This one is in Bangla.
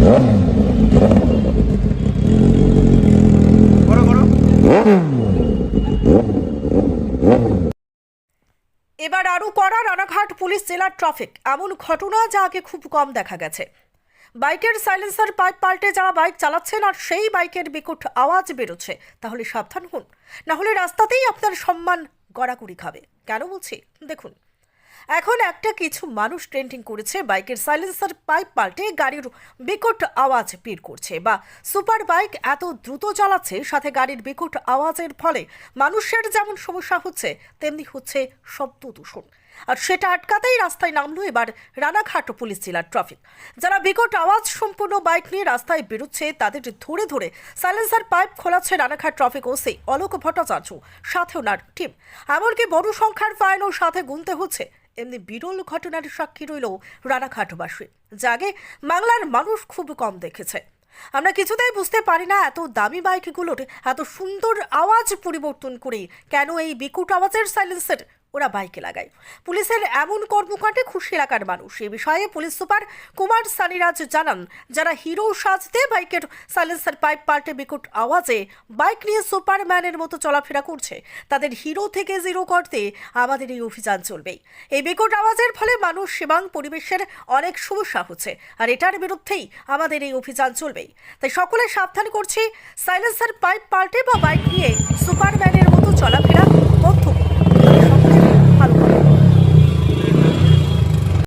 এবার আরও কড়া রানাঘাট পুলিশ জেলার ট্রাফিক। এমন ঘটনা যা আগে খুব কম দেখা গেছে। বাইকের সাইলেন্সার পাইপ পাল্টে যারা বাইক চালাচ্ছেন আর সেই বাইকের বিকট আওয়াজ বেরোচ্ছে, তাহলে সাবধান হন, না হলে রাস্তাতেই আপনার সম্মান গড়াগড়ি খাবে। কেন বলছি দেখুন। এখন কিছু মানুষ ট্রেন্ডিং করেছে বাইকের সাইলেন্সার পাইপ পাল্টে গাড়ির বিকট আওয়াজ বের করছে, বা সুপার বাইক এত দ্রুত চালাচ্ছে, সাথে গাড়ির বিকট আওয়াজের ফলে মানুষের যেমন সমস্যা হচ্ছে তেমনি হচ্ছে শব্দ দূষণ। আর সেটা আটকাতেই রাস্তায় নামলো এবার রানাঘাট পুলিশ জেলার ট্রাফিক। যারা বিকট আওয়াজ সম্পূর্ণ বাইক নিয়ে রাস্তায় বেরোচ্ছে তাদের ধরে ধরে সাইলেন্সার পাইপ খোলাচ্ছে রানাঘাট ট্রাফিক ওসি অলোক ভট্টাচার্য, সাথে ওনার টিম। এমনকি বড় সংখ্যার ফাইনও সাথে গুনতে হচ্ছে। এমনি বিরল ঘটনার সাক্ষী রইল রানাঘাটবাসী, যা আগে বাংলার মানুষ খুব কম দেখেছে। আমরা কিছুতেই বুঝতে পারি না এত দামি বাইকগুলোর এত সুন্দর আওয়াজ পরিবর্তন করে কেন এই বিকট আওয়াজের সাইলেন্সার ওরা বাইকে লাগায়। পুলিশের এমন কর্মকাণ্ডে খুশি এলাকার মানুষ। এ বিষয়ে পুলিশ সুপার কুমার সানিরাজ জানান, যারা হিরো সাজতে বাইকের সাইলেন্সার পাইপ পাল্টে বিকট আওয়াজে বাইক নিয়ে সুপারম্যানের মতো চলাফেরা করছে, তাদের হিরো থেকে জিরো করতে আমাদের এই অভিযান চলবেই। এই বিকট আওয়াজের ফলে মানুষ এবং পরিবেশের অনেক সমস্যা হচ্ছে, আর এটার বিরুদ্ধেই আমাদের এই অভিযান চলবেই। তাই সকলে সাবধান করছি, সাইলেন্সার পাইপ পাল্টে বা বাইক নিয়ে সুপারম্যানের মতো চলাফেরা